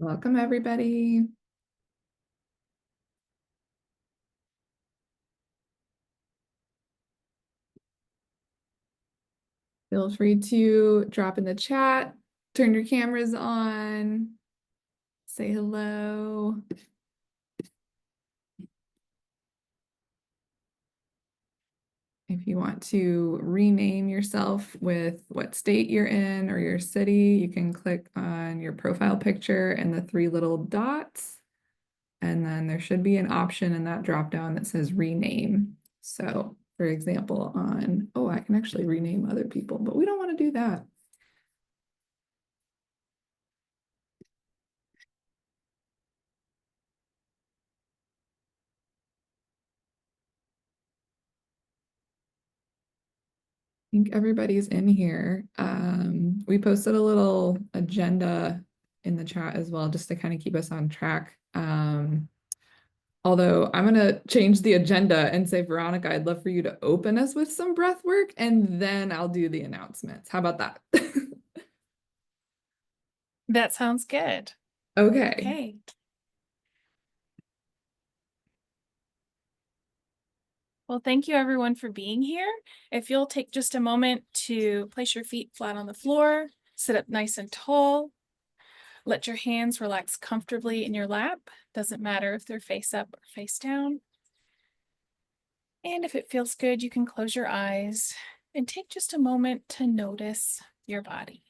Welcome, everybody. Feel free to drop in the chat, turn your cameras on, say hello. If you want to rename yourself with what state you're in or your city, you can click on your profile picture and the three little dots. And then there should be an option in that dropdown that says rename. So for example, I can actually rename other people, but we don't want to do that. I think everybody's in here. We posted a little agenda in the chat as well, just to kind of keep us on track. Although I'm going to change the agenda and say, Veronica, I'd love for you to open us with some breath work, and then I'll do the announcements. How about that? That sounds good. Okay. Okay. Well, thank you everyone for being here. If you'll take just a moment to place your feet flat on the floor, sit up nice and tall, let your hands relax comfortably in your lap. Doesn't matter if they're face up or face down. And if it feels good, you can close your eyes and take just a moment to notice your body.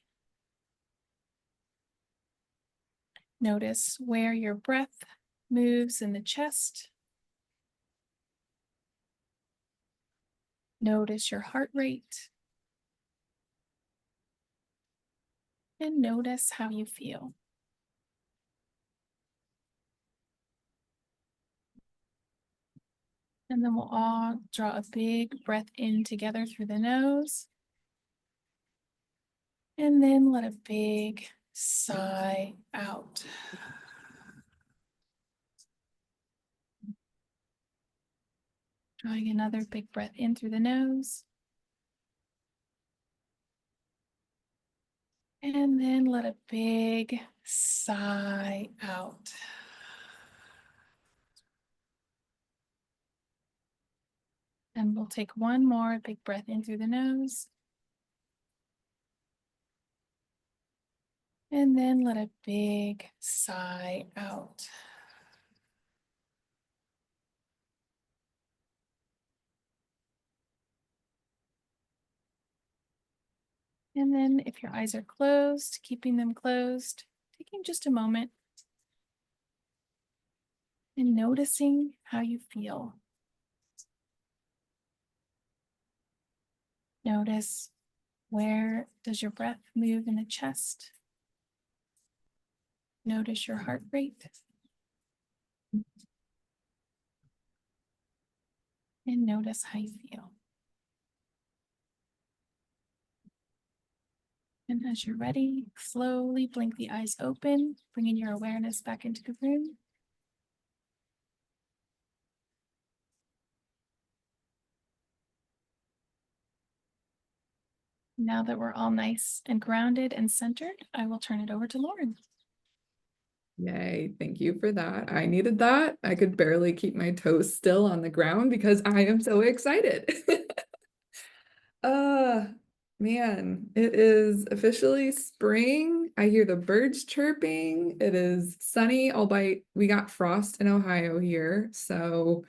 Notice where your breath moves in the chest. Notice your heart rate. And notice how you feel. And then we'll all draw a big breath in together through the nose. And then let a big sigh out. Drawing another big breath in through the nose. And then let a big sigh out. And we'll take one more big breath in through the nose. And then let a big sigh out. And then if your eyes are closed, keeping them closed, taking just a moment and noticing how you feel. Notice, where does your breath move in the chest? Notice your heart rate. And notice how you feel. And as you're ready, slowly blink the eyes open, bringing your awareness back into the room. Now that we're all nice and grounded and centered, I will turn it over to Lauren. Yay, thank you for that. I needed that. I could barely keep my toes still on the ground because I am so excited. Man, it is officially spring. I hear the birds chirping. It is sunny, albeit we got frost in Ohio here. So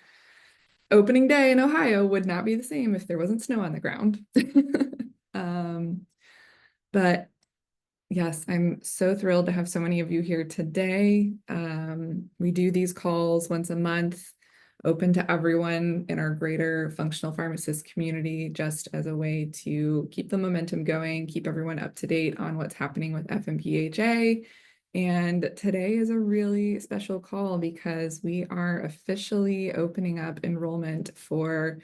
opening day in Ohio would not be the same if there wasn't snow on the ground. But yes, I'm so thrilled to have so many of you here today. We do these calls once a month, open to everyone in our greater functional pharmacist community, just as a way to keep the momentum going, keep everyone up to date on what's happening with FMPhA. And today is a really special call because we are officially opening up enrollment for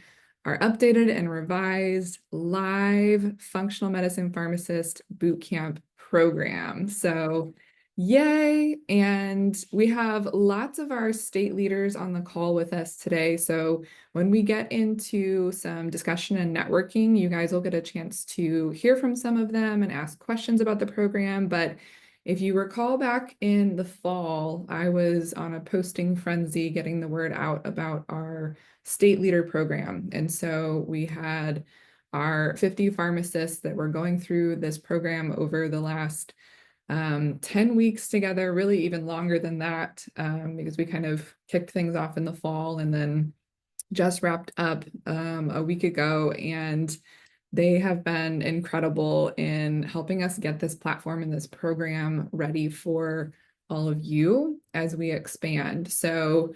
our updated and revised live functional medicine pharmacist bootcamp program. So yay. And we have lots of our state leaders on the call with us today. So when we get into some discussion and networking, you guys will get a chance to hear from some of them and ask questions about the program. But If you recall back in the fall, I was on a posting frenzy getting the word out about our state leader program. And so we had our 50 pharmacists that were going through this program over the last 10 weeks together, really even longer than that, because we kind of kicked things off in the fall and then just wrapped up a week ago. And they have been incredible in helping us get this platform and this program ready for all of you as we expand. So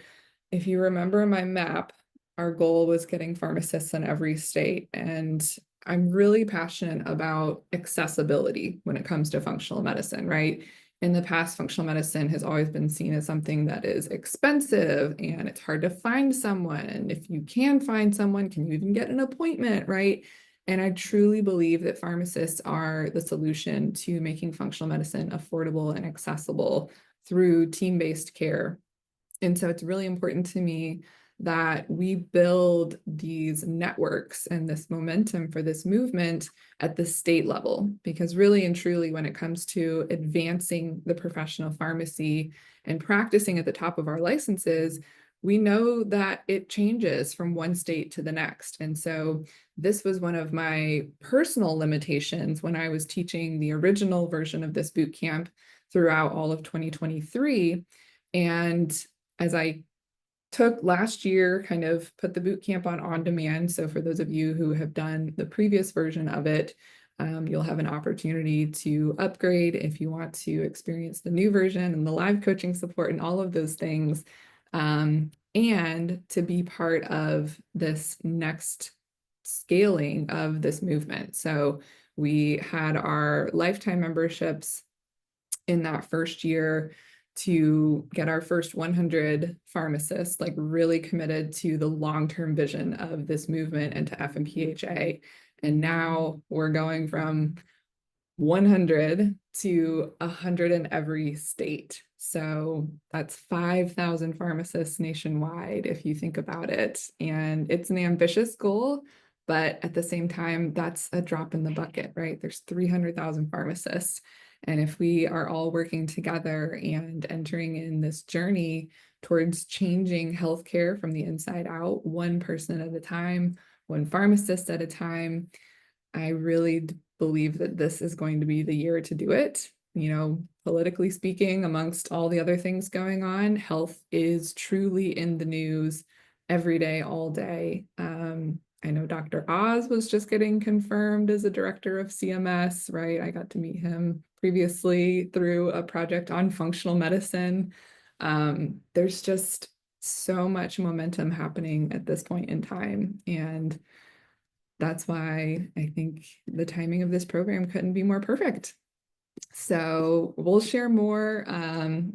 if you remember my map, our goal was getting pharmacists in every state. And I'm really passionate about accessibility when it comes to functional medicine, right? In the past, functional medicine has always been seen as something that is expensive and it's hard to find someone. And if you can find someone, can you even get an appointment, right? And I truly believe that pharmacists are the solution to making functional medicine affordable and accessible through team-based care. And so it's really important to me that we build these networks and this momentum for this movement at the state level, because really and truly, when it comes to advancing the profession of pharmacy and practicing at the top of our licenses, we know that it changes from one state to the next. And so this was one of my personal limitations when I was teaching the original version of this boot camp throughout all of 2023. And as I took last year, kind of put the boot camp on demand. So for those of you who have done the previous version of it, you'll have an opportunity to upgrade if you want to experience the new version and the live coaching support and all of those things, and to be part of this next scaling of this movement. So we had our lifetime memberships in that first year to get our first 100 pharmacists like really committed to the long-term vision of this movement and to FMPhA. And now we're going from 100 to 100 in every state. So that's 5,000 pharmacists nationwide, if you think about it. And it's an ambitious goal, but at the same time, that's a drop in the bucket, right? There's 300,000 pharmacists. And if we are all working together and entering in this journey towards changing healthcare from the inside out, one person at a time, one pharmacist at a time, I really believe that this is going to be the year to do it. You know, politically speaking, amongst all the other things going on, health is truly in the news every day, all day. I know Dr. Oz was just getting confirmed as a director of CMS, right? I got to meet him previously through a project on functional medicine. There's just so much momentum happening at this point in time. And that's why I think the timing of this program couldn't be more perfect. So we'll share more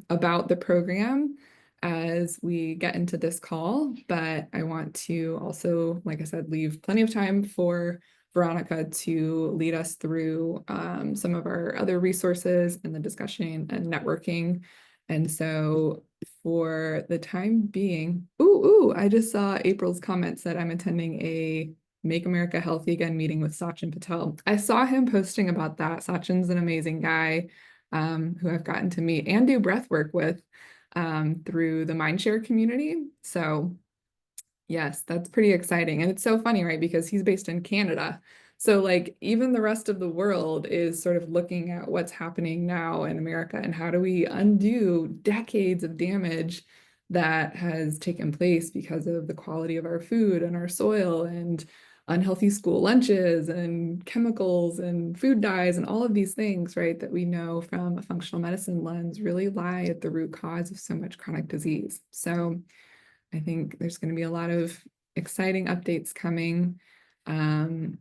about the program as we get into this call, but I want to also, like I said, leave plenty of time for Veronica to lead us through some of our other resources in the discussion and networking. And so for the time being, I just saw April's comments that I'm attending a Make America Healthy Again meeting with Sachin Patel. I saw him posting about that. Sachin's an amazing guy who I've gotten to meet and do breath work with through the Mindshare community. So yes, that's pretty exciting. And it's so funny, right? Because he's based in Canada. So like even the rest of the world is sort of looking at what's happening now in America and how do we undo decades of damage that has taken place because of the quality of our food and our soil and unhealthy school lunches and chemicals and food dyes and all of these things, right, that we know from a functional medicine lens really lie at the root cause of so much chronic disease. So I think there's going to be a lot of exciting updates coming. And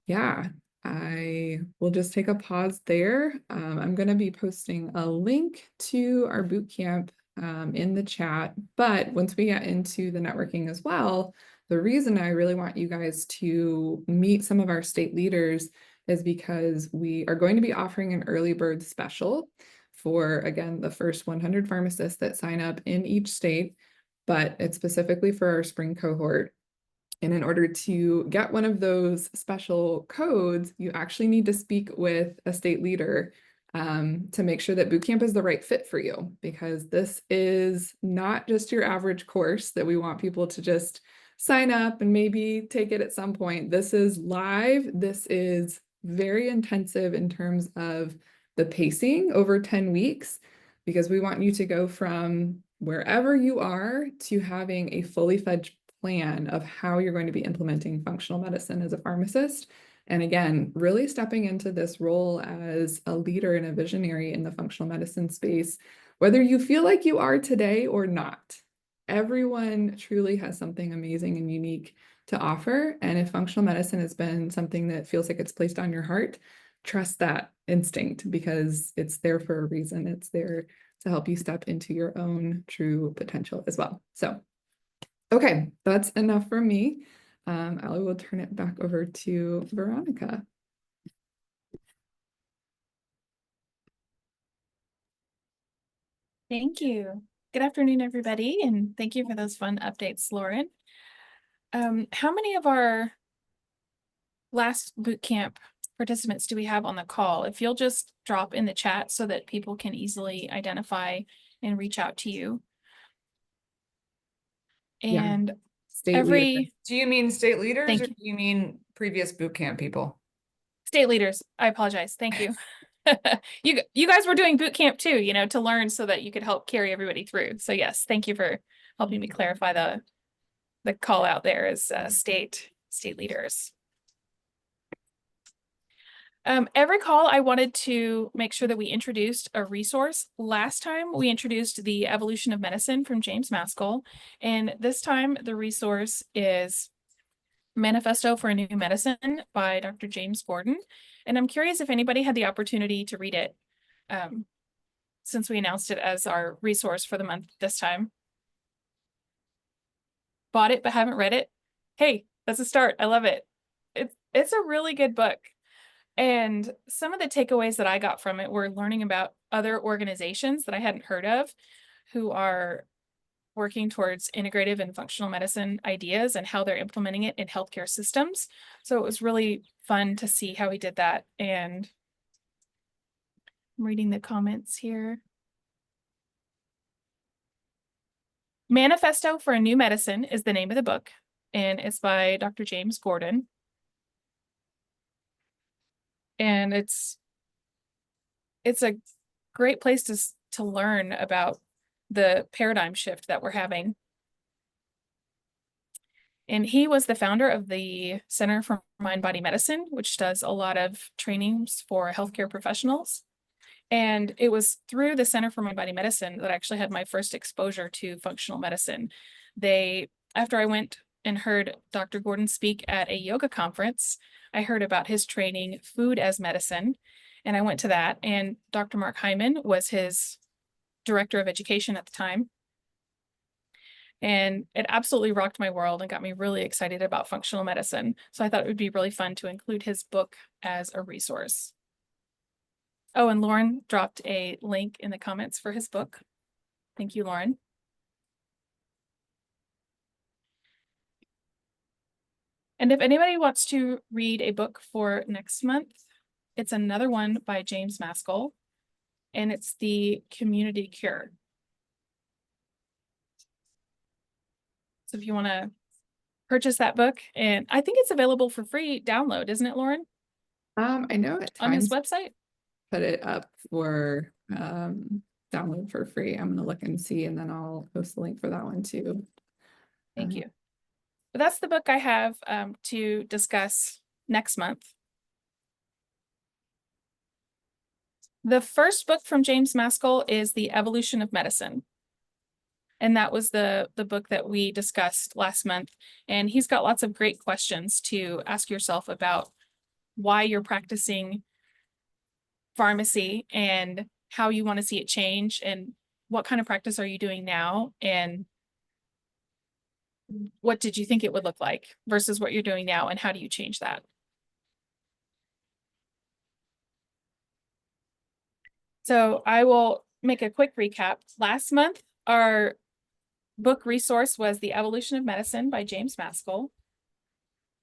yeah, I will just take a pause there. I'm going to be posting a link to our boot camp in the chat. But once we get into the networking as well, the reason I really want you guys to meet some of our state leaders is because we are going to be offering an early bird special for, again, the first 100 pharmacists that sign up in each state, but it's specifically for our spring cohort. And in order to get one of those special codes, you actually need to speak with a state leader to make sure that boot camp is the right fit for you, because this is not just your average course that we want people to just sign up and maybe take it at some point. This is live. This is very intensive in terms of the pacing over 10 weeks, because we want you to go from wherever you are to having a fully fledged plan of how you're going to be implementing functional medicine as a pharmacist. And again, really stepping into this role as a leader and a visionary in the functional medicine space, whether you feel like you are today or not. Everyone truly has something amazing and unique to offer. And if functional medicine has been something that feels like it's placed on your heart, trust that instinct, because it's there for a reason. It's there to help you step into your own true potential as well. So, okay, that's enough for me. I will turn it back over to Veronica. Thank you. Good afternoon, everybody, and thank you for those fun updates, Lauren. How many of our last boot camp participants do we have on the call? If you'll just drop in the chat so that people can easily identify and reach out to you. And State leaders. Do you mean state leaders Thank or you. do you mean previous boot camp people? State leaders, I apologize. Thank you. You guys were doing boot camp too, you know, to learn so that you could help carry everybody through. So yes, thank you for helping me clarify the call out there as state leaders. Every call, I wanted to make sure that we introduced a resource. Last time we introduced The Evolution of Medicine from James Maskell, and this time the resource is Manifesto for a New Medicine by Dr. James Gordon. And I'm curious if anybody had the opportunity to read it since we announced it as our resource for the month this time. Bought it but haven't read it? Hey, that's a start. I love it. It's a really good book. And some of the takeaways that I got from it were learning about other organizations that I hadn't heard of who are working towards integrative and functional medicine ideas and how they're implementing it in healthcare systems. So it was really fun to see how he did that. And I'm reading the comments here. Manifesto for a New Medicine is the name of the book, and it's by Dr. James Gordon. And it's a great place to learn about the paradigm shift that we're having. And he was the founder of the Center for Mind-Body Medicine, which does a lot of trainings for healthcare professionals. And it was through the Center for Mind-Body Medicine that I actually had my first exposure to functional medicine. After I went and heard Dr. Gordon speak at a yoga conference, I heard about his training, Food as Medicine, and I went to that. And Dr. Mark Hyman was his director of education at the time. And it absolutely rocked my world and got me really excited about functional medicine. So I thought it would be really fun to include his book as a resource. Oh, and Lauren dropped a link in the comments for his book. Thank you, Lauren. And if anybody wants to read a book for next month, it's another one by James Maskell, and it's The Community Cure. So if you want to purchase that book, and I think it's available for free download, isn't it, Lauren? I know at On his times website? put it up for download for free. I'm gonna look and see, and then I'll post the link for that one too. Thank you. But that's the book I have to discuss next month. The first book from James Maskell is The Evolution of Medicine. And that was the book that we discussed last month. And he's got lots of great questions to ask yourself about why you're practicing pharmacy and how you want to see it change and what kind of practice are you doing now and what did you think it would look like versus what you're doing now and how do you change that? So I will make a quick recap. Last month, our book resource was The Evolution of Medicine by James Maskell.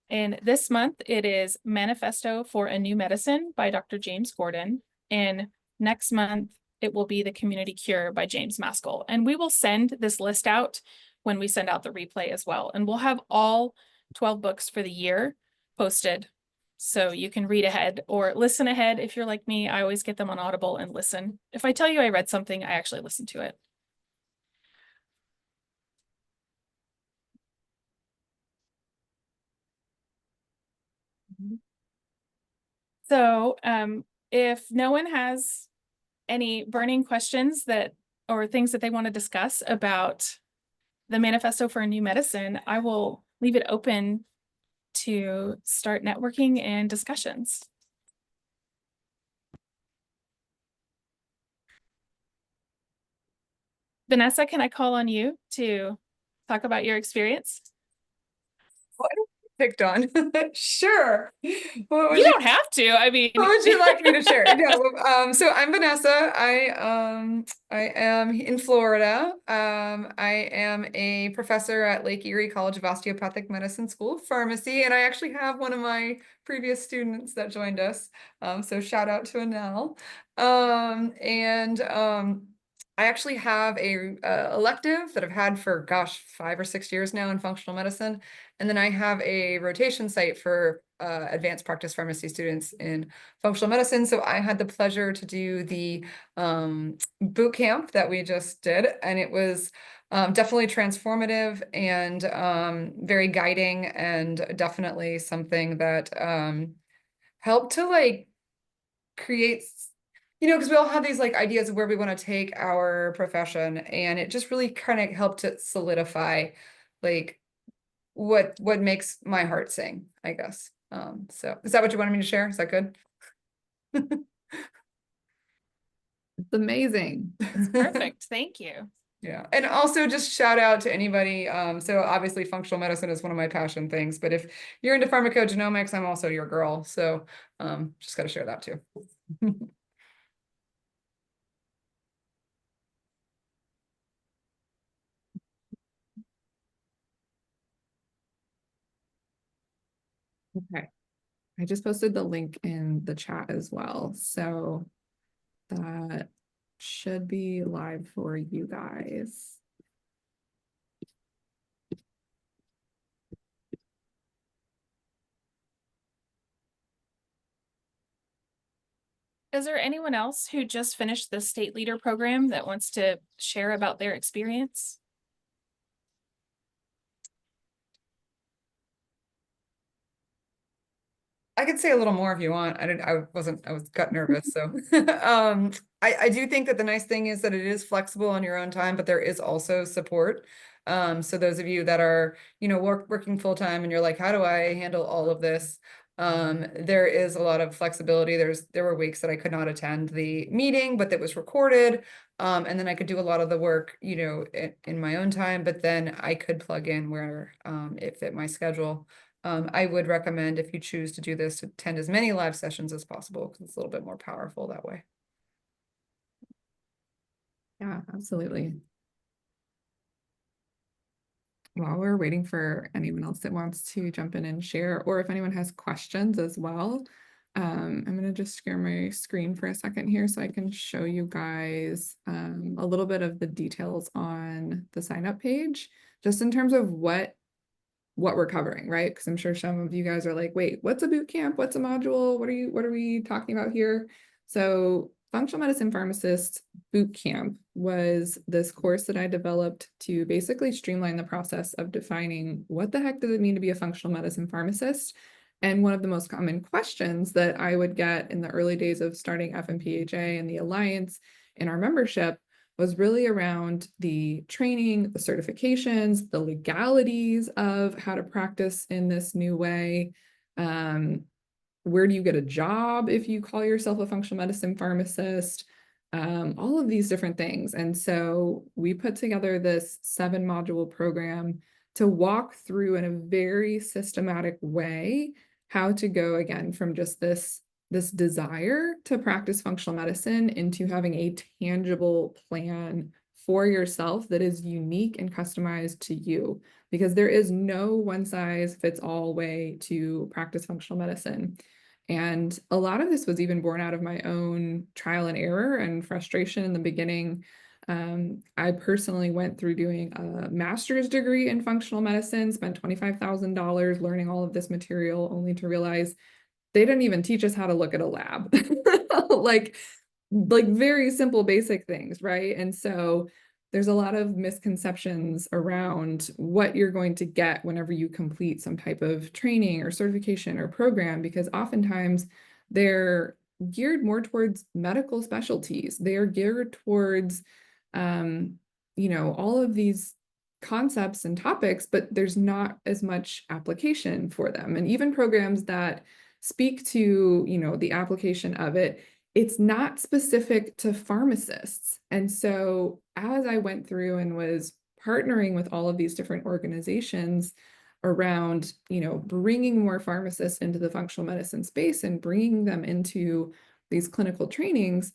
And this month it is Manifesto for a New Medicine by Dr. James Gordon. And Next month, it will be The Community Cure by James Maskell. And we will send this list out when we send out the replay as well. And we'll have all 12 books for the year posted, so you can read ahead or listen ahead. If you're like me, I always get them on Audible and listen. If I tell you I read something, I actually listen to it. So if no one has any burning questions or things that they want to discuss about the Manifesto for a New Medicine, I will leave it open to start networking and discussions. Vanessa, can I call on you to talk about your experience? What picked on? Sure. What would You you don't have to. I mean, What would you like me to share? No, so I'm Vanessa. I am in Florida. I am a professor at Lake Erie College of Osteopathic Medicine School of Pharmacy, and I actually have one of my previous students that joined us. So shout out to Anel. I actually have a elective that I've had for, gosh, 5 or 6 years now in functional medicine. And then I have a rotation site for advanced practice pharmacy students in functional medicine. So I had the pleasure to do the boot camp that we just did, and it was definitely transformative and very guiding, and definitely something that helped to like create, because we all have these like ideas of where we want to take our profession, and it just really kind of helped to solidify like what makes my heart sing, I guess. So is that what you wanted me to share? Is that good? It's amazing. perfect. Thank you. Yeah. And also just shout out to anybody. So obviously functional medicine is one of my passion things, but if you're into pharmacogenomics, I'm also your girl. So just got to share that too. Okay. I just posted the link in the chat as well. So that should be live for you guys. Is there anyone else who just finished the state leader program that wants to share about their experience? I could say a little more if you want. I got nervous. So I do think that the nice thing is that it is flexible on your own time, but there is also support. So those of you that are, working full time and you're like, how do I handle all of this? There is a lot of flexibility. There were weeks that I could not attend the meeting, but that was recorded. And then I could do a lot of the work, in my own time, but then I could plug in where it fit my schedule. I would recommend, if you choose to do this, to attend as many live sessions as possible, because it's a little bit more powerful that way. Yeah, absolutely. While we're waiting for anyone else that wants to jump in and share, or if anyone has questions as well, I'm going to just share my screen for a second here so I can show you guys a little bit of the details on the sign up page, just in terms of what we're covering, right? Because I'm sure some of you guys are like, wait, what's a boot camp? What's a module? What are we talking about here? So Functional Medicine Pharmacist Boot Camp was this course that I developed to basically streamline the process of defining what the heck does it mean to be a functional medicine pharmacist. And one of the most common questions that I would get in the early days of starting FMPhA and the Alliance in our membership was really around the training, the certifications, the legalities of how to practice in this new way. Where do you get a job if you call yourself a functional medicine pharmacist? All of these different things. And so we put together this 7-module program to walk through in a very systematic way how to go again from just this desire to practice functional medicine into having a tangible plan for yourself that is unique and customized to you, because there is no one size fits all way to practice functional medicine. And a lot of this was even born out of my own trial and error and frustration in the beginning. I personally went through doing a master's degree in functional medicine, spent $25,000 learning all of this material, only to realize they didn't even teach us how to look at a lab. like very simple basic things, right? And so there's a lot of misconceptions around what you're going to get whenever you complete some type of training or certification or program, because oftentimes they're geared more towards medical specialties. They are geared towards all of these concepts and topics, but there's not as much application for them. And even programs that speak to, the application of it, it's not specific to pharmacists. And so as I went through and was partnering with all of these different organizations around, bringing more pharmacists into the functional medicine space and bringing them into these clinical trainings,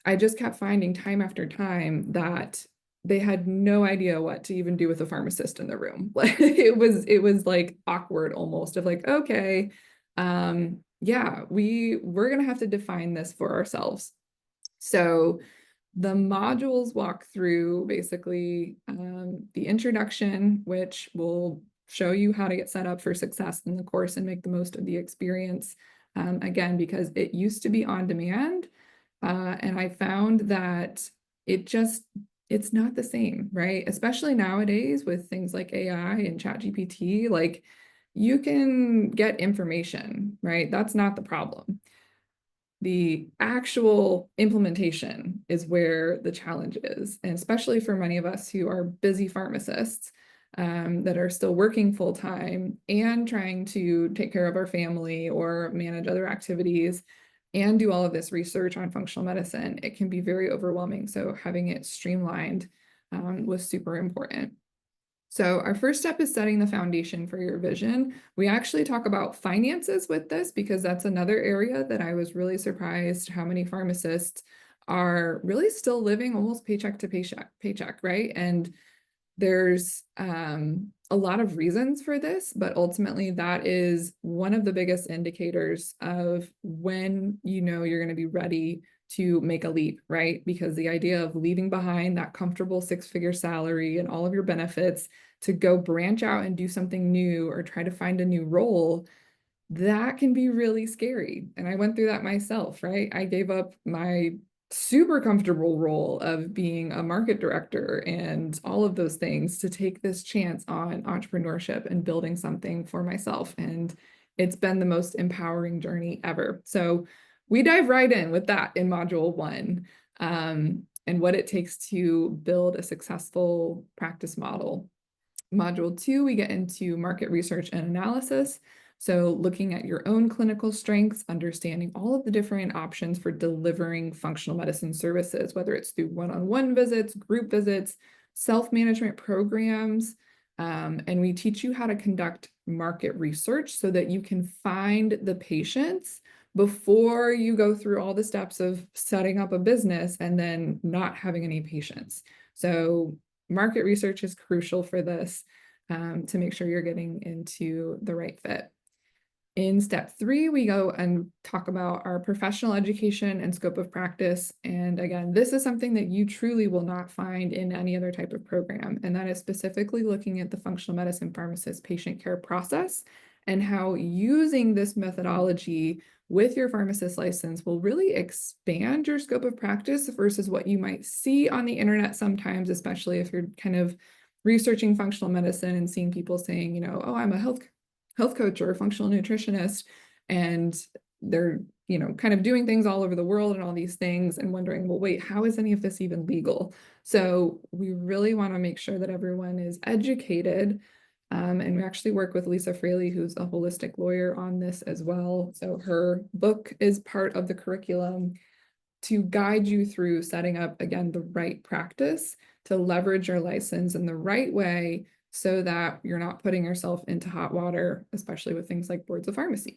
I just kept finding time after time that they had no idea what to even do with a pharmacist in the room. Like it was like awkward almost of like, okay, yeah, we're gonna have to define this for ourselves. So the modules walk through basically the introduction, which will show you how to get set up for success in the course and make the most of the experience. Again, because it used to be on demand. And I found that it's not the same, right? Especially nowadays with things like AI and ChatGPT, like you can get information, right? That's not the problem. The actual implementation is where the challenge is. And especially for many of us who are busy pharmacists that are still working full time and trying to take care of our family or manage other activities and do all of this research on functional medicine, it can be very overwhelming. So having it streamlined was super important. So our first step is setting the foundation for your vision. We actually talk about finances with this because that's another area that I was really surprised how many pharmacists are really still living almost paycheck to paycheck, right? And there's a lot of reasons for this, but ultimately that is one of the biggest indicators of when you're going to be ready to make a leap, right? Because the idea of leaving behind that comfortable six-figure salary and all of your benefits to go branch out and do something new or try to find a new role, that can be really scary. And I went through that myself, right? I gave up my super comfortable role of being a market director and all of those things to take this chance on entrepreneurship and building something for myself. And it's been the most empowering journey ever. So we dive right in with that in module 1 and what it takes to build a successful practice model. Module 2, we get into market research and analysis. So looking at your own clinical strengths, understanding all of the different options for delivering functional medicine services, whether it's through one-on-one visits, group visits, self-management programs. And we teach you how to conduct market research so that you can find the patients before you go through all the steps of setting up a business and then not having any patients. So market research is crucial for this to make sure you're getting into the right fit. In step 3, we go and talk about our professional education and scope of practice. And again, this is something that you truly will not find in any other type of program. And that is specifically looking at the functional medicine pharmacist patient care process and how using this methodology with your pharmacist license will really expand your scope of practice versus what you might see on the internet sometimes, especially if you're kind of researching functional medicine and seeing people saying, oh, I'm a health coach or a functional nutritionist, and they're, kind of doing things all over the world and all these things and wondering, well, wait, how is any of this even legal? So we really want to make sure that everyone is educated. And we actually work with Lisa Fraley, who's a holistic lawyer, on this as well. So her book is part of the curriculum to guide you through setting up, again, the right practice to leverage your license in the right way so that you're not putting yourself into hot water, especially with things like boards of pharmacy.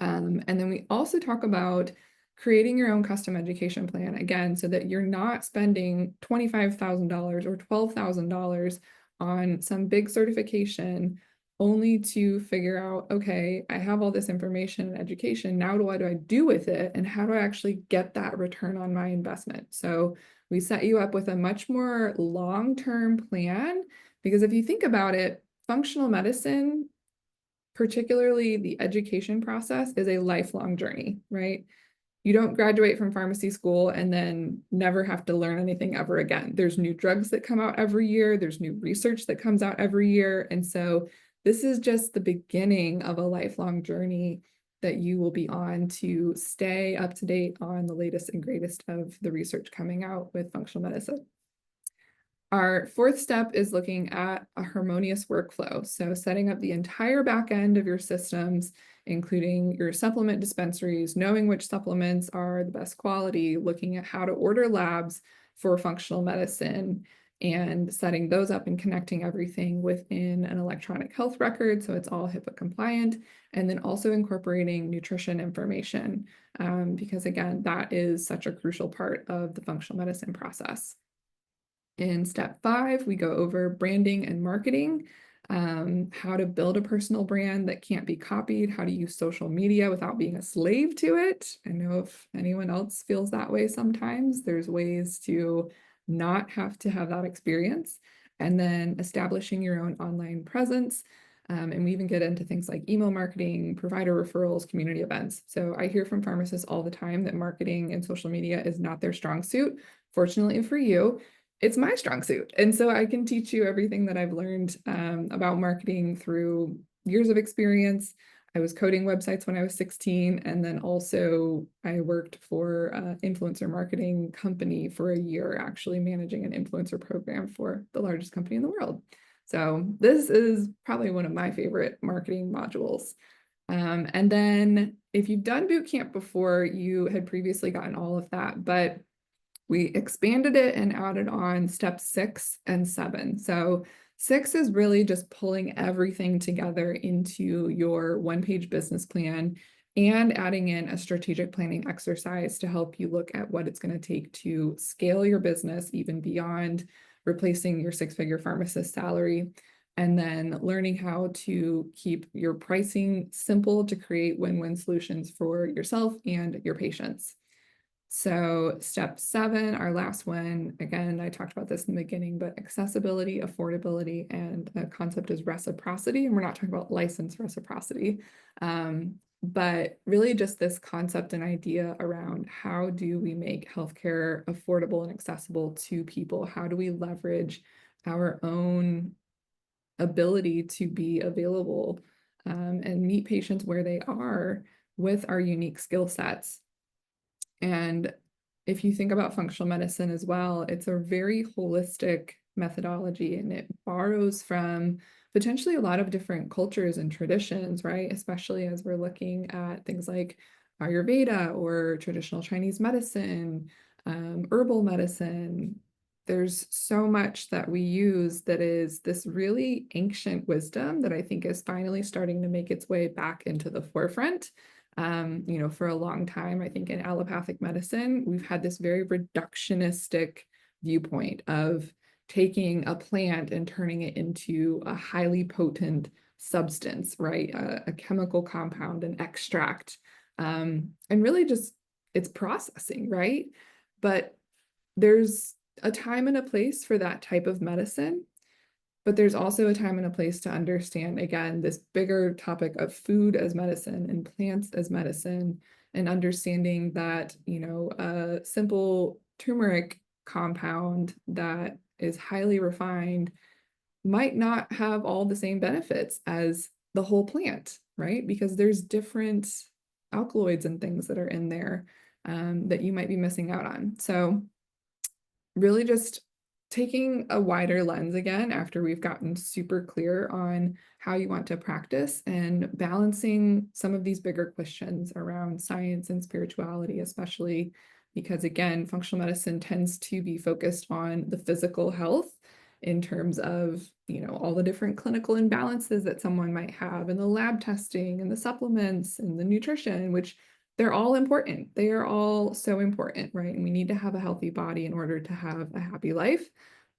And then we also talk about creating your own custom education plan, again, so that you're not spending $25,000 or $12,000 on some big certification only to figure out, okay, I have all this information and education. Now what do I do with it? And how do I actually get that return on my investment? So we set you up with a much more long-term plan, because if you think about it, functional medicine, particularly the education process, is a lifelong journey, right? You don't graduate from pharmacy school and then never have to learn anything ever again. There's new drugs that come out every year. There's new research that comes out every year. And so this is just the beginning of a lifelong journey that you will be on to stay up to date on the latest and greatest of the research coming out with functional medicine. Our fourth step is looking at a harmonious workflow. So setting up the entire back end of your systems, including your supplement dispensaries, knowing which supplements are the best quality, looking at how to order labs for functional medicine, and setting those up and connecting everything within an electronic health record, so it's all HIPAA compliant, and then also incorporating nutrition information, because again, that is such a crucial part of the functional medicine process. In step 5, we go over branding and marketing, how to build a personal brand that can't be copied, how to use social media without being a slave to it. I know if anyone else feels that way sometimes, there's ways to not have to have that experience. And then establishing your own online presence. And we even get into things like email marketing, provider referrals, community events. So I hear from pharmacists all the time that marketing and social media is not their strong suit. Fortunately for you, it's my strong suit. And so I can teach you everything that I've learned about marketing through years of experience. I was coding websites when I was 16, and then also I worked for an influencer marketing company for a year, actually managing an influencer program for the largest company in the world. So this is probably one of my favorite marketing modules. And then if you've done boot camp before, you had previously gotten all of that, but we expanded it and added on step 6 and 7. So 6 is really just pulling everything together into your one-page business plan and adding in a strategic planning exercise to help you look at what it's going to take to scale your business even beyond replacing your 6-figure pharmacist salary, and then learning how to keep your pricing simple to create win-win solutions for yourself and your patients. So step 7, our last one, again, I talked about this in the beginning, but accessibility, affordability, and the concept is reciprocity. And we're not talking about license reciprocity, but really just this concept and idea around how do we make healthcare affordable and accessible to people? How do we leverage our own ability to be available and meet patients where they are with our unique skill sets? And if you think about functional medicine as well, it's a very holistic methodology, and it borrows from potentially a lot of different cultures and traditions, right? Especially as we're looking at things like Ayurveda or traditional Chinese medicine, herbal medicine. There's so much that we use that is this really ancient wisdom that I think is finally starting to make its way back into the forefront. For a long time, I think in allopathic medicine, we've had this very reductionistic viewpoint of taking a plant and turning it into a highly potent substance, right? A chemical compound, an extract, and really just it's processing, right? But there's a time and a place for that type of medicine. But there's also a time and a place to understand, again, this bigger topic of food as medicine and plants as medicine, and understanding that, a simple turmeric compound that is highly refined might not have all the same benefits as the whole plant, right? Because there's different alkaloids and things that are in there that you might be missing out on. So really just taking a wider lens again after we've gotten super clear on how you want to practice, and balancing some of these bigger questions around science and spirituality, especially because, again, functional medicine tends to be focused on the physical health in terms of, all the different clinical imbalances that someone might have, and the lab testing and the supplements and the nutrition, which they're all important. They are all so important, right? And we need to have a healthy body in order to have a happy life.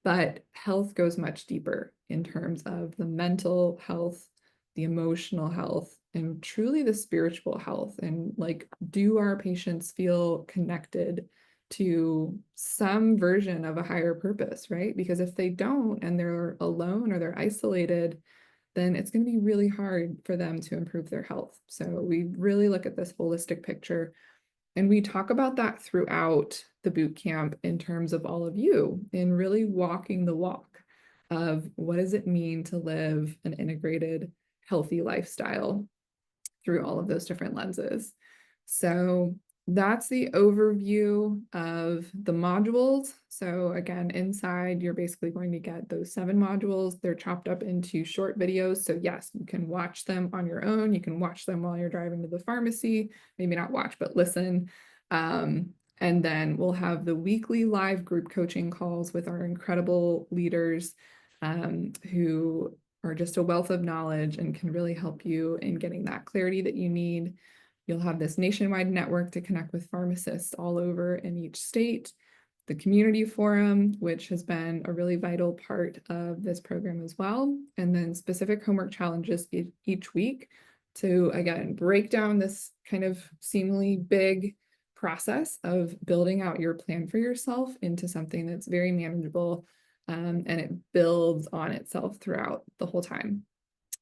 But health goes much deeper in terms of the mental health, the emotional health, and truly the spiritual health. And like, do our patients feel connected to some version of a higher purpose, right? Because if they don't and they're alone or they're isolated, then it's going to be really hard for them to improve their health. So we really look at this holistic picture, and we talk about that throughout the boot camp in terms of all of you, in really walking the walk of what does it mean to live an integrated, healthy lifestyle through all of those different lenses. So that's the overview of the modules. So again, inside, you're basically going to get those 7 modules. They're chopped up into short videos. So yes, you can watch them on your own. You can watch them while you're driving to the pharmacy, maybe not watch, but listen. And then we'll have the weekly live group coaching calls with our incredible leaders who are just a wealth of knowledge and can really help you in getting that clarity that you need. You'll have this nationwide network to connect with pharmacists all over in each state. The community forum, which has been a really vital part of this program as well. And then specific homework challenges each week to, again, break down this kind of seemingly big process of building out your plan for yourself into something that's very manageable, and it builds on itself throughout the whole time.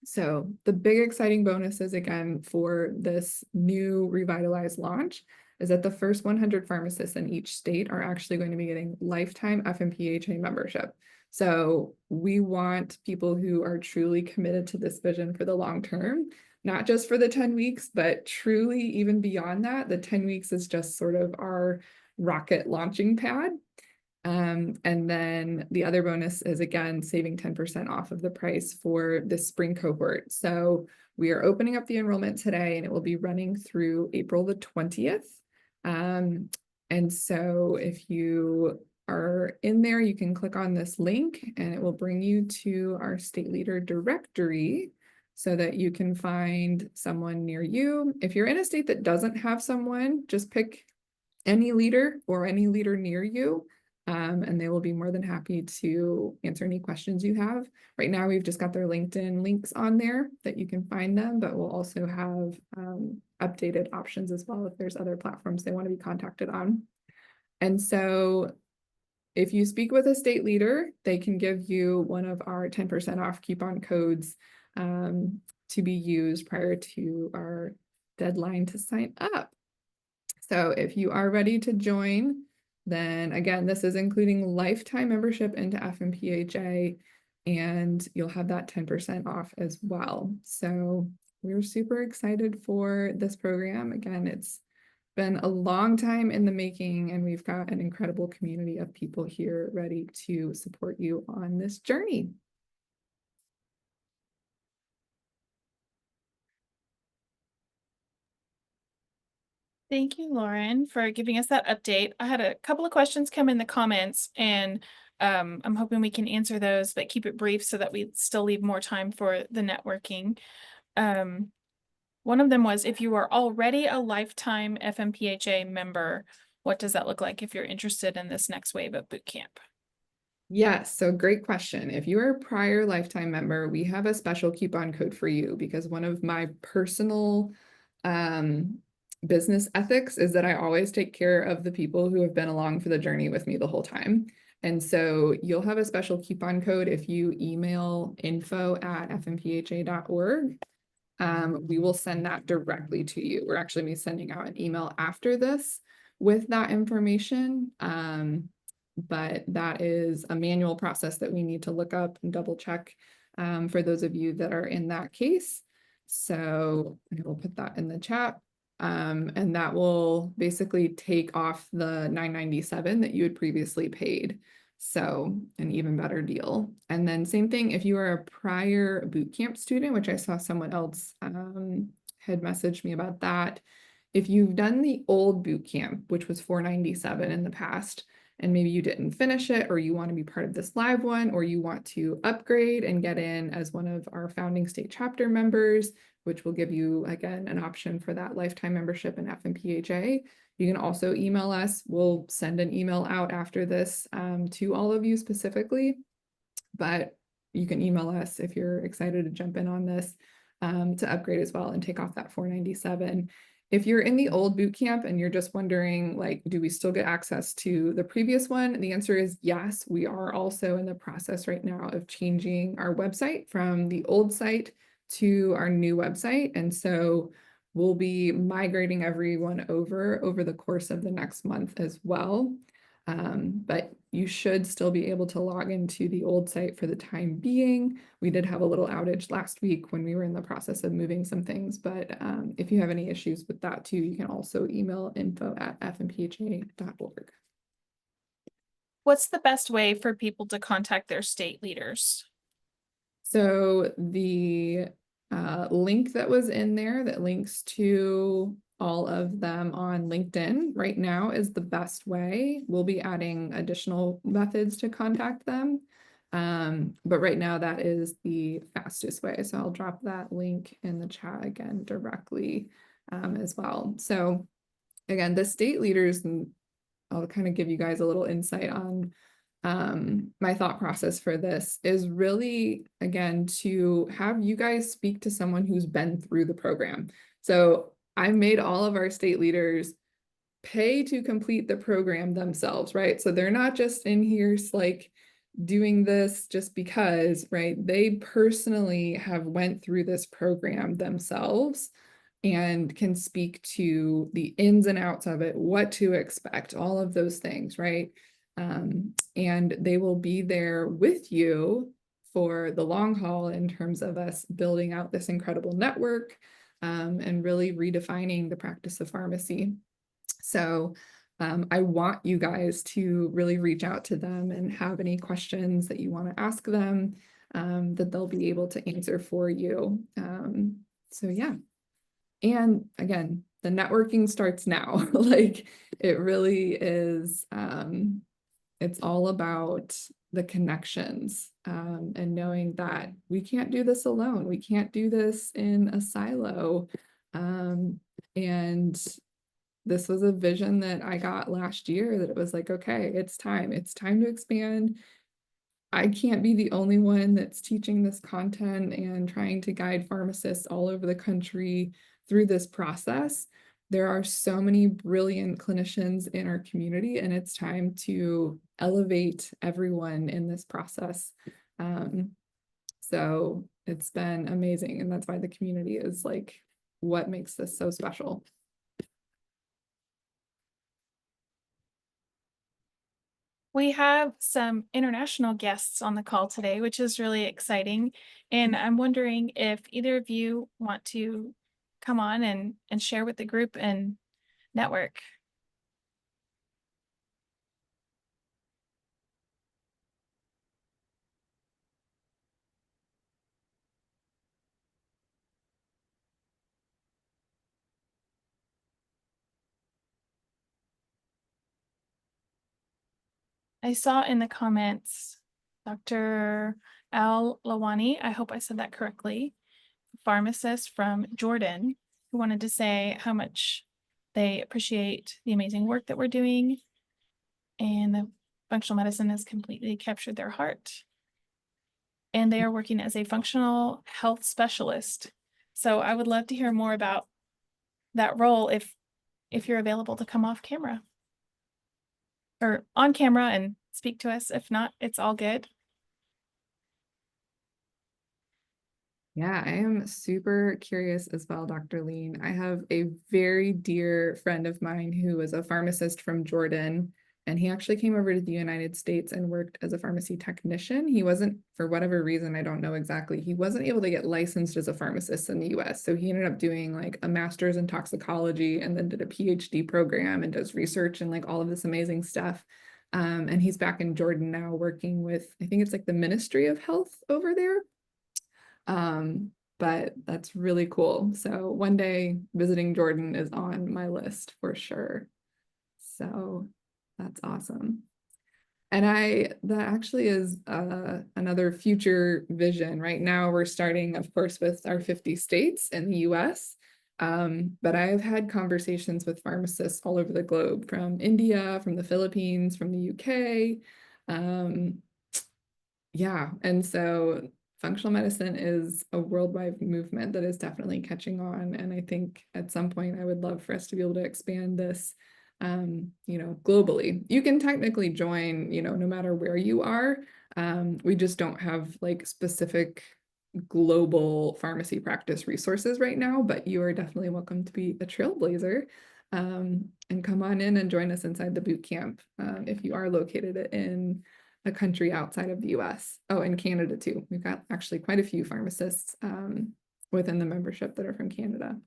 So the big exciting bonuses again for this new revitalized launch is that the first 100 pharmacists in each state are actually going to be getting lifetime FMPHA membership. So we want people who are truly committed to this vision for the long term, not just for the 10 weeks, but truly even beyond that. The 10 weeks is just sort of our rocket launching pad. And then the other bonus is, again, saving 10% off of the price for the spring cohort. So we are opening up the enrollment today, and it will be running through April the 20th. And so if you are in there, you can click on this link and it will bring you to our state leader directory so that you can find someone near you. If you're in a state that doesn't have someone, just pick any leader or any leader near you. And they will be more than happy to answer any questions you have. Right now, we've just got their LinkedIn links on there that you can find them, but we'll also have updated options as well if there's other platforms they want to be contacted on. And so if you speak with a state leader, they can give you one of our 10% off coupon codes to be used prior to our deadline to sign up. So if you are ready to join, then again, this is including lifetime membership into FMPHA, and you'll have that 10% off as well. So we're super excited for this program. Again, it's been a long time in the making, and we've got an incredible community of people here ready to support you on this journey. Thank you, Lauren, for giving us that update. I had a couple of questions come in the comments, and I'm hoping we can answer those, but keep it brief so that we still leave more time for the networking. One of them was, if you are already a lifetime FMPHA member, what does that look like if you're interested in this next wave of boot camp? Yes, so great question. If you are a prior lifetime member, we have a special coupon code for you, because one of my personal business ethics is that I always take care of the people who have been along for the journey with me the whole time. And so you'll have a special coupon code if you email info@fmpha.org. We will send that directly to you. We're actually going to be sending out an email after this with that information. But that is a manual process that we need to look up and double check for those of you that are in that case. So I will put that in the chat. And that will basically take off the $9.97 that you had previously paid. So an even better deal. And then same thing, if you are a prior boot camp student, which I saw someone else had messaged me about that. If you've done the old boot camp, which was $4.97 in the past, and maybe you didn't finish it, or you want to be part of this live one, or you want to upgrade and get in as one of our founding state chapter members, which will give you, again, an option for that lifetime membership in FMPHA. You can also email us. We'll send an email out after this to all of you specifically, but you can email us if you're excited to jump in on this. to upgrade as well and take off that $497. If you're in the old boot camp and you're just wondering, like, do we still get access to the previous one? The answer is yes. We are also in the process right now of changing our website from the old site to our new website. And so we'll be migrating everyone over the course of the next month as well. But you should still be able to log into the old site for the time being. We did have a little outage last week when we were in the process of moving some things, but if you have any issues with that too, you can also email info@fmpha.org. What's the best way for people to contact their state leaders? So the link that was in there that links to all of them on LinkedIn right now is the best way. We'll be adding additional methods to contact them. But right now that is the fastest way. So I'll drop that link in the chat again directly as well. So again, the state leaders, and I'll kind of give you guys a little insight on my thought process for this is really, again, to have you guys speak to someone who's been through the program. So I've made all of our state leaders pay to complete the program themselves, right? So they're not just in here like doing this just because, right? They personally have went through this program themselves and can speak to the ins and outs of it, what to expect, all of those things, right? And they will be there with you for the long haul in terms of us building out this incredible network and really redefining the practice of pharmacy. So I want you guys to really reach out to them and have any questions that you want to ask them that they'll be able to answer for you. So yeah. And again, the networking starts now. Like it really is, it's all about the connections and knowing that we can't do this alone. We can't do this in a silo. And this was a vision that I got last year that it was like, okay, it's time to expand. I can't be the only one that's teaching this content and trying to guide pharmacists all over the country through this process. There are so many brilliant clinicians in our community, and it's time to elevate everyone in this process. So it's been amazing, and that's why the community is like what makes this so special. We have some international guests on the call today, which is really exciting. And I'm wondering if either of you want to come on and share with the group and network. I saw in the comments, Dr. Al Lawani, I hope I said that correctly, pharmacist from Jordan, who wanted to say how much they appreciate the amazing work that we're doing, and the functional medicine has completely captured their heart. And they are working as a functional health specialist. So I would love to hear more about that role if you're available to come off camera or on camera and speak to us. If not, it's all good. Yeah, I am super curious as well, Dr. Lean. I have a very dear friend of mine who is a pharmacist from Jordan, and he actually came over to the United States and worked as a pharmacy technician. He wasn't, for whatever reason, I don't know exactly, he wasn't able to get licensed as a pharmacist in the US. So he ended up doing like a master's in toxicology and then did a PhD program and does research and like all of this amazing stuff. And he's back in Jordan now working with, I think it's like the Ministry of Health over there. But that's really cool. So one day visiting Jordan is on my list for sure. So that's awesome. And that actually is another future vision. Right now we're starting, of course, with our 50 states in the US. But I have had conversations with pharmacists all over the globe, from India, from the Philippines, from the UK. Yeah, and so functional medicine is a worldwide movement that is definitely catching on. And I think at some point I would love for us to be able to expand this, globally. You can technically join, no matter where you are. We just don't have like specific global pharmacy practice resources right now, but you are definitely welcome to be a trailblazer, and come on in and join us inside the boot camp, if you are located in a country outside of the US. Oh, and Canada too. We've got actually quite a few pharmacists within the membership that are from Canada.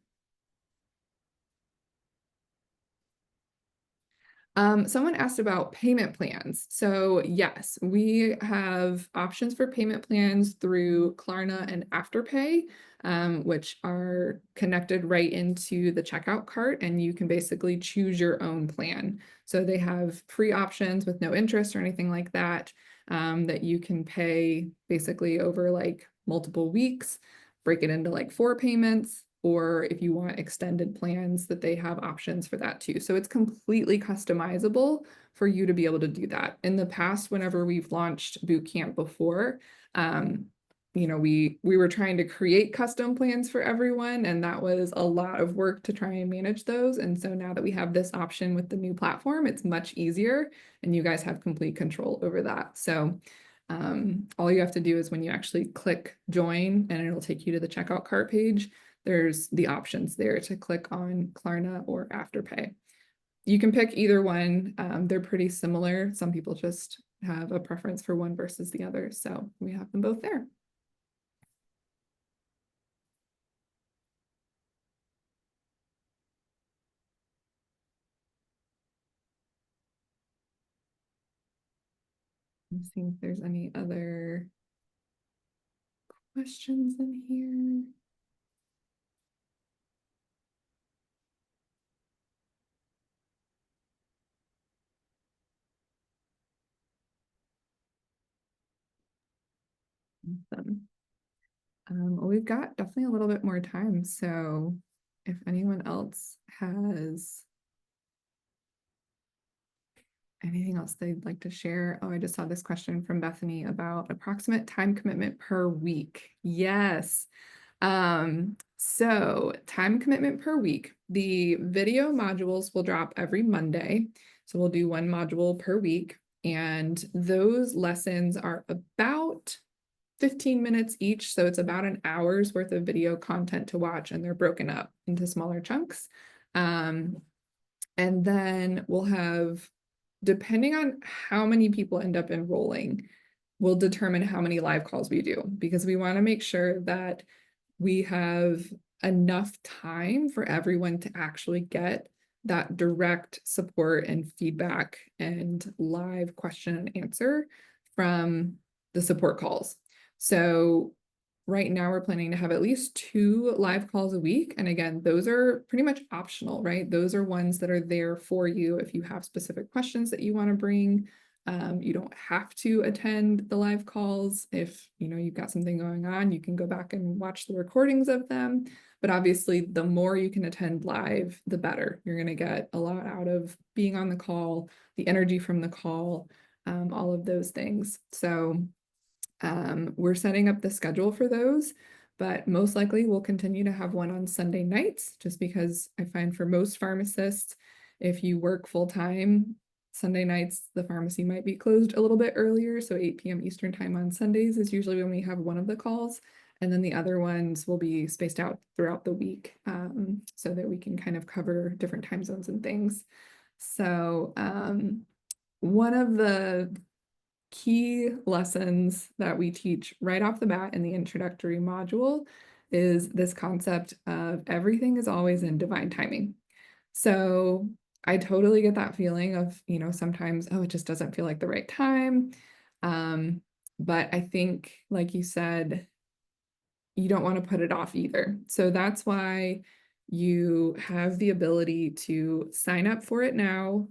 Someone asked about payment plans. So yes, we have options for payment plans through Klarna and Afterpay, which are connected right into the checkout cart, and you can basically choose your own plan. So they have free options with no interest or anything like that, that you can pay basically over like multiple weeks, break it into like 4 payments, or if you want extended plans, that they have options for that too. So it's completely customizable for you to be able to do that. In the past, whenever we've launched boot camp before, we were trying to create custom plans for everyone, and that was a lot of work to try and manage those. And so now that we have this option with the new platform, it's much easier, and you guys have complete control over that. So all you have to do is when you actually click join, and it'll take you to the checkout cart page, there's the options there to click on Klarna or Afterpay. You can pick either one. They're pretty similar. Some people just have a preference for one versus the other. So we have them both there. Let's see if there's any other questions in here. Awesome. Well, we've got definitely a little bit more time. So if anyone else has anything else they'd like to share? Oh, I just saw this question from Bethany about approximate time commitment per week. Yes. So time commitment per week, the video modules will drop every Monday. So we'll do 1 module per week. And those lessons are about 15 minutes each. So it's about an hour's worth of video content to watch, and they're broken up into smaller chunks. And then we'll have, depending on how many people end up enrolling, will determine how many live calls we do, because we want to make sure that we have enough time for everyone to actually get that direct support and feedback and live question and answer from the support calls. So right now we're planning to have at least 2 live calls a week. And again, those are pretty much optional, right? Those are ones that are there for you if you have specific questions that you want to bring. You don't have to attend the live calls. If you've got something going on, you can go back and watch the recordings of them. But obviously, the more you can attend live, the better. You're going to get a lot out of being on the call, the energy from the call, all of those things. So we're setting up the schedule for those, but most likely we'll continue to have one on Sunday nights, just because I find for most pharmacists, if you work full-time, Sunday nights, the pharmacy might be closed a little bit earlier. So 8 p.m. Eastern time on Sundays is usually when we have one of the calls. And then the other ones will be spaced out throughout the week, so that we can kind of cover different time zones and things. So one of the key lessons that we teach right off the bat in the introductory module is this concept of everything is always in divine timing. So I totally get that feeling of, sometimes, oh, it just doesn't feel like the right time. But I think, like you said, you don't want to put it off either. So that's why you have the ability to sign up for it now,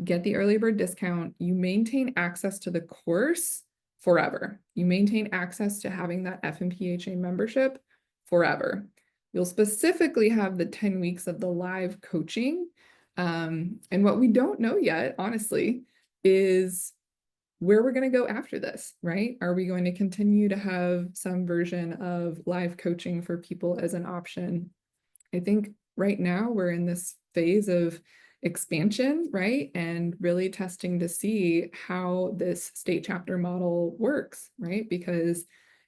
get the early bird discount. You maintain access to the course forever. You maintain access to having that FMPhA membership forever. You'll specifically have the 10 weeks of the live coaching. And what we don't know yet, honestly, is where we're going to go after this, right? Are we going to continue to have some version of live coaching for people as an option? I think right now we're in this phase of expansion, right? And really testing to see how this state chapter model works, right? Because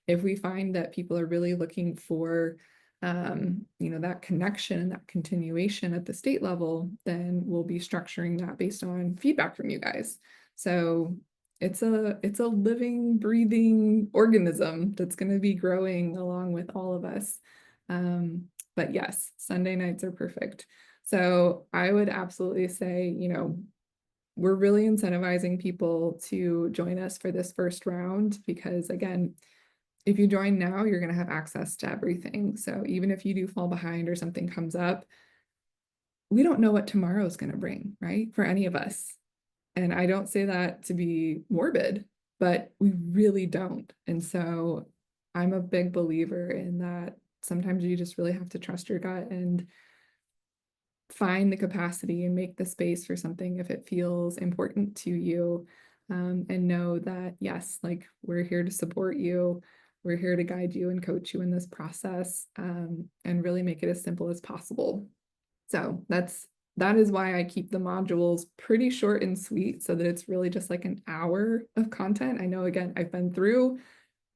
if we find that people are really looking for that connection and that continuation at the state level, then we'll be structuring that based on feedback from you guys. So it's a living, breathing organism that's going to be growing along with all of us. But yes, Sunday nights are perfect. So I would absolutely say, we're really incentivizing people to join us for this first round because, again, if you join now, you're going to have access to everything. So even if you do fall behind or something comes up, we don't know what tomorrow is going to bring, right? For any of us. And I don't say that to be morbid, but we really don't. And so I'm a big believer in that sometimes you just really have to trust your gut and find the capacity and make the space for something if it feels important to you. And know that, yes, like we're here to support you. We're here to guide you and coach you in this process, and really make it as simple as possible. So that is why I keep the modules pretty short and sweet so that it's really just like an hour of content. I know, again, I've been through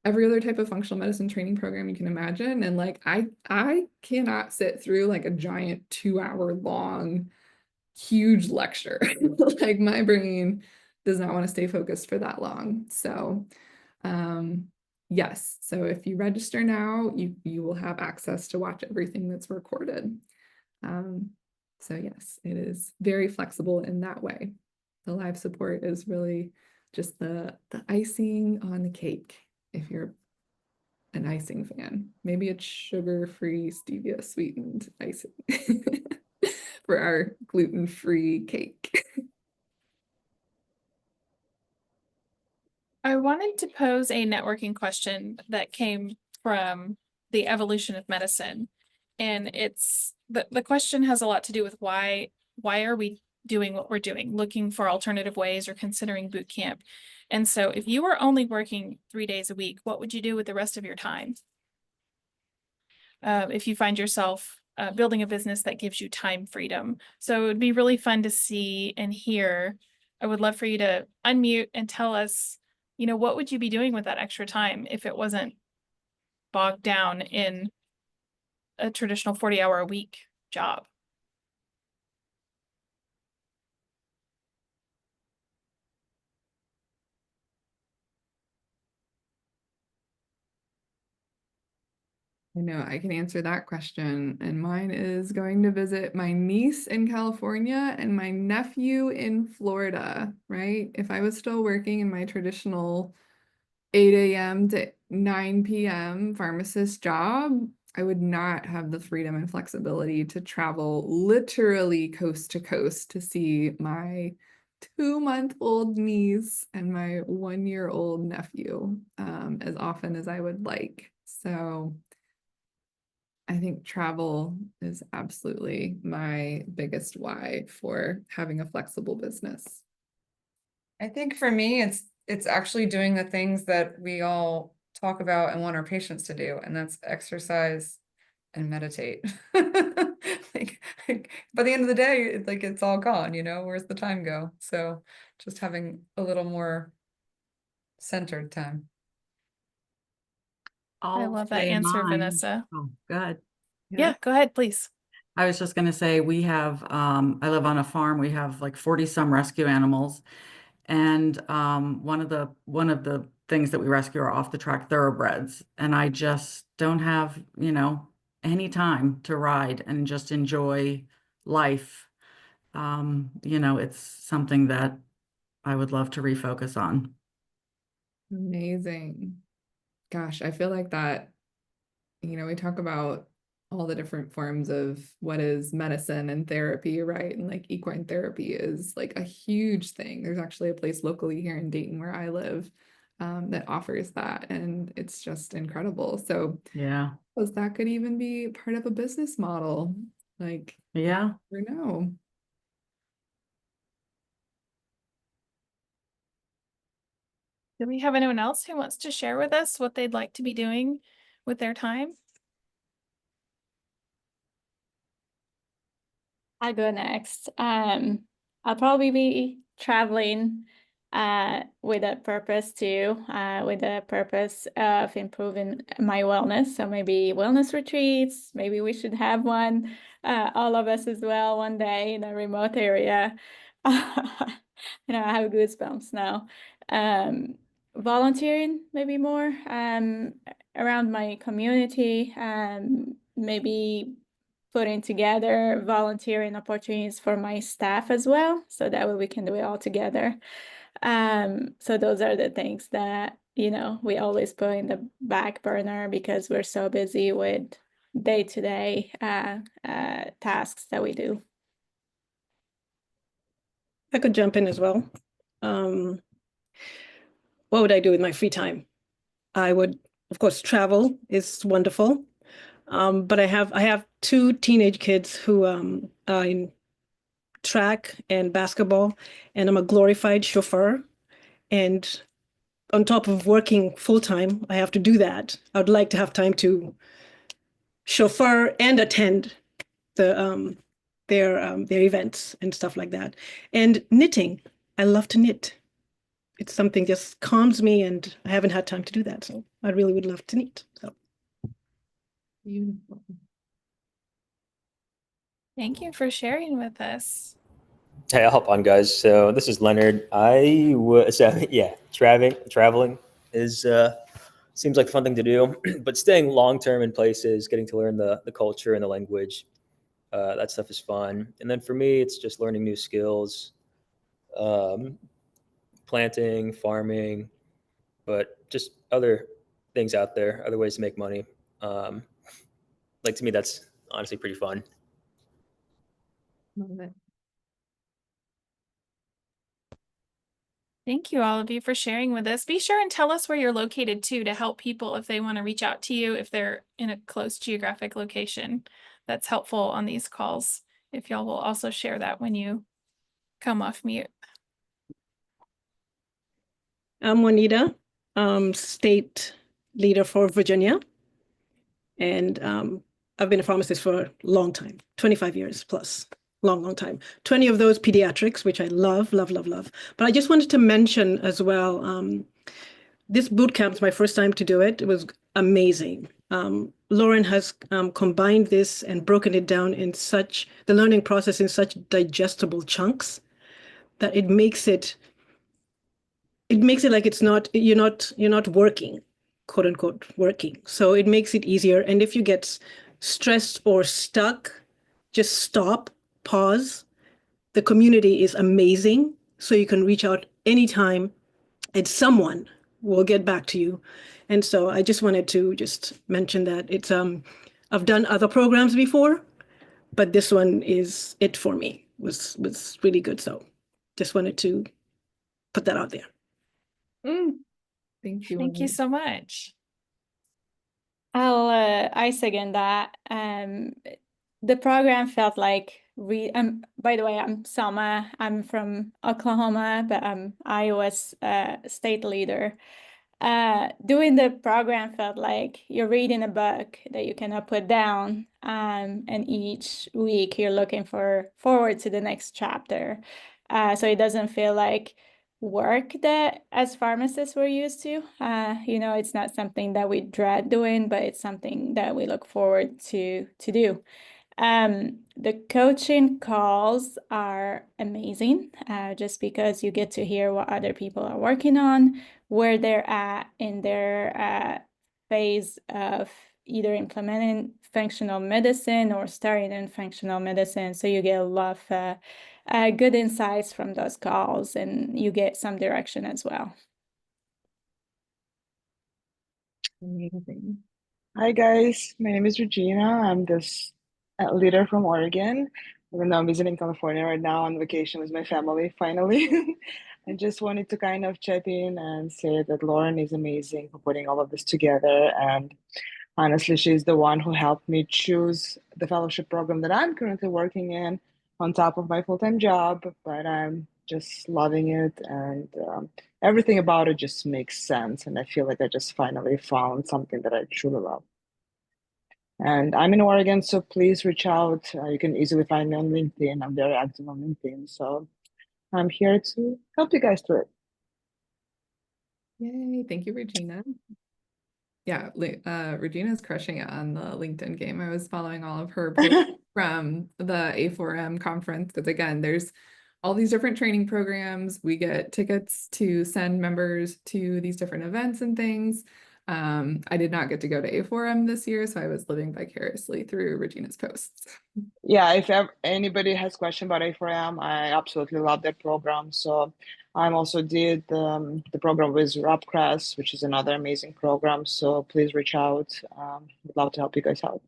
every other type of functional medicine training program you can imagine. And like, I cannot sit through like a giant 2-hour long, huge lecture. Like my brain does not want to stay focused for that long. So, yes. So if you register now, you will have access to watch everything that's recorded. So yes, it is very flexible in that way. The live support is really just the icing on the cake if you're an icing fan. Maybe it's sugar-free, stevia sweetened icing for our gluten-free cake. I wanted to pose a networking question that came from the evolution of medicine. And it's the question has a lot to do with why are we doing what we're doing, looking for alternative ways or considering boot camp. And so if you were only working 3 days a week, what would you do with the rest of your time? If you find yourself building a business that gives you time freedom. So it would be really fun to see and hear. I would love for you to unmute and tell us, what would you be doing with that extra time if it wasn't bogged down in a traditional 40-hour a week job? I know I can answer that question. And mine is going to visit my niece in California and my nephew in Florida, right? If I was still working in my traditional 8 a.m. to 9 p.m. pharmacist job, I would not have the freedom and flexibility to travel literally coast to coast to see my 2-month-old niece and my 1-year-old nephew as often as I would like. So I think travel is absolutely my biggest why for having a flexible business. I think for me, it's actually doing the things that we all talk about and want our patients to do, and that's exercise and meditate. Like by the end of the day, like it's all gone, where's the time go? So just having a little more centered time. I I'll love that say answer, mine. Vanessa. Oh, good. Yeah, go ahead, please. I was just going to say we have, I live on a farm. We have like 40 some rescue animals. And one of the things that we rescue are off the track thoroughbreds. And I just don't have, any time to ride and just enjoy life. It's something that I would love to refocus on. Amazing. Gosh, I feel like that, we talk about all the different forms of what is medicine and therapy, right? And like equine therapy is like a huge thing. There's actually a place locally here in Dayton where I live that offers that. And it's just incredible. So Yeah. that could even be part of a business model. Like, Yeah. you never know. Do we have anyone else who wants to share with us what they'd like to be doing with their time? I'll go next. I'll probably be traveling with a purpose too, with a purpose of improving my wellness. So maybe wellness retreats, maybe we should have one, all of us as well, one day in a remote area. You know, I have goosebumps now. Volunteering maybe more around my community, maybe putting together volunteering opportunities for my staff as well, so that way we can do it all together. So those are the things that, you know, we always put in the back burner because we're so busy with day-to-day tasks that we do. I could jump in as well. What would I do with my free time? I would, of course, travel is wonderful. But I have two teenage kids who are in track and basketball, and I'm a glorified chauffeur. And on top of working full time, I have to do that. I would like to have time to chauffeur and attend their events and stuff like that. And knitting, I love to knit. It's something just calms me, and I haven't had time to do that. So I really would love to knit. So. Beautiful. Thank you for sharing with us. Hey, I'll hop on, guys. So this is Leonard. Yeah, traveling is seems like a fun thing to do, but staying long term in places, getting to learn the culture and the language, that stuff is fun. And then for me, it's just learning new skills, planting, farming, but just other things out there, other ways to make money. Like to me, that's honestly pretty fun. Love it. Thank you, all of you, for sharing with us. Be sure and tell us where you're located too, to help people if they want to reach out to you, if they're in a close geographic location. That's helpful on these calls. If y'all will also share that when you come off mute. I'm Juanita, state leader for Virginia. And I've been a pharmacist for a long time, 25 years plus, long time. 20 of those pediatrics, which I love, love, love, love. But I just wanted to mention as well, this boot camp is my first time to do it. It was amazing. Lauren has combined this and broken it down in the learning process in such digestible chunks that it makes it like you're not working, quote unquote, working. So it makes it easier. And if you get stressed or stuck, just stop, pause. The community is amazing. So you can reach out anytime and someone will get back to you. And so I just wanted to just mention that it's, I've done other programs before, but this one is it for me, was really good. So just wanted to put that out there. Thank you. Thank you so much. I second that. The program felt like by the way, I'm Selma. I'm from Oklahoma, but I'm Iowa's state leader. Doing the program felt like you're reading a book that you cannot put down, and each week you're looking forward to the next chapter. So it doesn't feel like work that as pharmacists we're used to. You know, it's not something that we dread doing, but it's something that we look forward to do. The coaching calls are amazing, just because you get to hear what other people are working on, where they're at in their phase of either implementing functional medicine or starting in functional medicine. So you get a lot of good insights from those calls, and you get some direction as well. Amazing. Hi guys, my name is Regina. I'm this leader from Oregon. Even though I'm visiting California right now on vacation with my family, finally. I just wanted to kind of check in and say that Lauren is amazing for putting all of this together. And honestly, she's the one who helped me choose the fellowship program that I'm currently working in on top of my full-time job. But I'm just loving it, and everything about it just makes sense. And I feel like I just finally found something that I truly love. And I'm in Oregon, so please reach out. You can easily find me on LinkedIn. I'm very active on LinkedIn, so I'm here to help you guys through it. Yay, thank you, Regina. Yeah, Regina's crushing it on the LinkedIn game. I was following all of her posts from the A4M conference because again, there's all these different training programs. We get tickets to send members to these different events and things. I did not get to go to A4M this year, so I was living vicariously through Regina's posts. Yeah, if anybody has question about A4M, I absolutely love that program. So I'm also did the program with Rapcrest, which is another amazing program. So please reach out. Would love to help you guys out.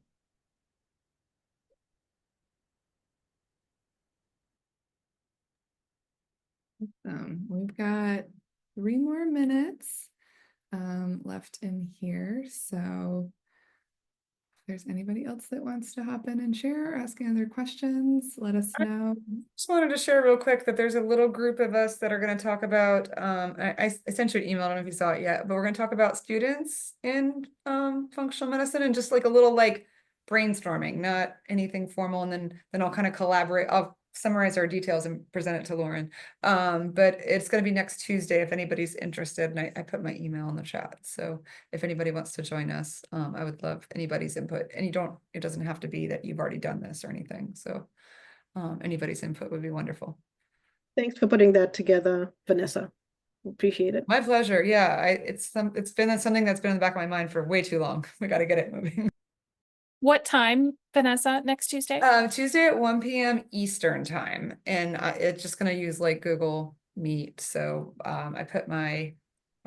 We've got 3 more minutes left in here. So if there's anybody else that wants to hop in and share or ask any other questions, let us know. Just wanted to share real quick that there's a little group of us that are going to talk about, I sent you an email, I don't know if you saw it yet, but we're going to talk about students in functional medicine and just like a little like brainstorming, not anything formal. And then I'll kind of collaborate. I'll summarize our details and present it to Lauren. But it's going to be next Tuesday if anybody's interested. And I put my email in the chat. So if anybody wants to join us, I would love anybody's input. And it doesn't have to be that you've already done this or anything. So anybody's input would be wonderful. Thanks for putting that together, Vanessa. Appreciate it. My pleasure. Yeah, it's been something that's been in the back of my mind for way too long. We got to get it moving. What time, Vanessa, next Tuesday? Tuesday at 1 p.m. Eastern time, and it's just gonna use like Google Meet. So I put I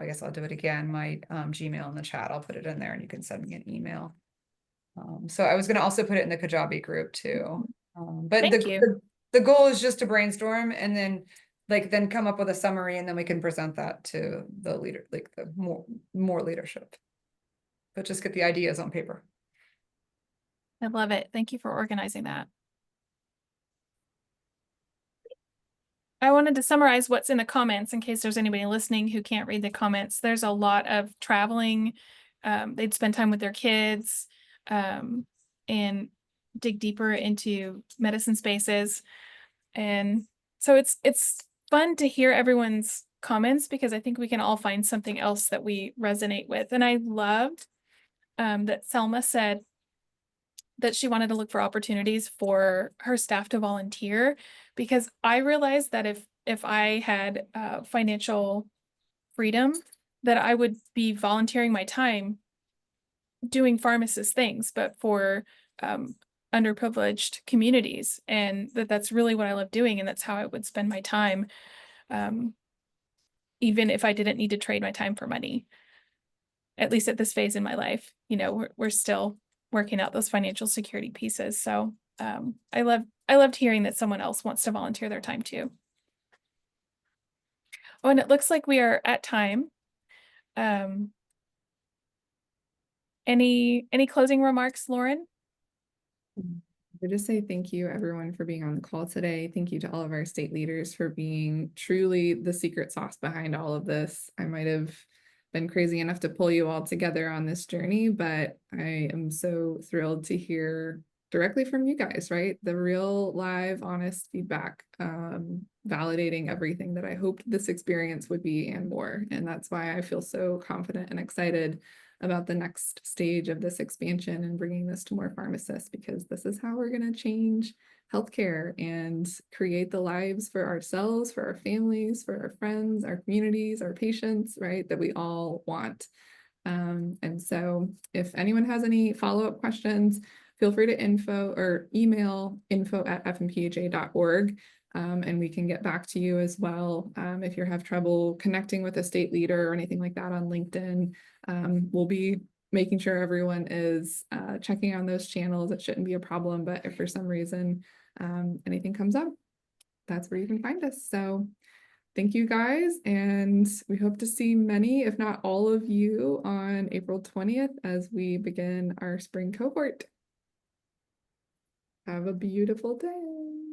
guess I'll do it again. My Gmail in the chat. I'll put it in there, and you can send me an email. So I was gonna also put it in the Kajabi group too. But Thank you. the goal is just to brainstorm and then come up with a summary, and then we can present that to the leader, like the more leadership. But just get the ideas on paper. I love it. Thank you for organizing that. I wanted to summarize what's in the comments in case there's anybody listening who can't read the comments. There's a lot of traveling. They'd spend time with their kids and dig deeper into medicine spaces. And so it's fun to hear everyone's comments because I think we can all find something else that we resonate with. And I loved that Selma said that she wanted to look for opportunities for her staff to volunteer, because I realized that if I had financial freedom, that I would be volunteering my time doing pharmacist things, but for underprivileged communities, and that's really what I love doing, and that's how I would spend my time, even if I didn't need to trade my time for money. At least at this phase in my life, you know, we're still working out those financial security pieces. So I loved hearing that someone else wants to volunteer their time too. Oh, and it looks like we are at time. Any closing remarks, Lauren? I just say thank you everyone for being on the call today. Thank you to all of our state leaders for being truly the secret sauce behind all of this. I might have been crazy enough to pull you all together on this journey, but I am so thrilled to hear directly from you guys, right? The real live, honest feedback, validating everything that I hoped this experience would be and more. And that's why I feel so confident and excited about the next stage of this expansion and bringing this to more pharmacists, because this is how we're going to change healthcare and create the lives for ourselves, for our families, for our friends, our communities, our patients, right, that we all want. And so if anyone has any follow-up questions, feel free to email info@fmpha.org. And we can get back to you as well. If you have trouble connecting with a state leader or anything like that on LinkedIn, we'll be making sure everyone is checking on those channels. It shouldn't be a problem, but if for some reason anything comes up, that's where you can find us. So thank you guys, and we hope to see many, if not all of you, on April 20th as we begin our spring cohort. Have a beautiful day.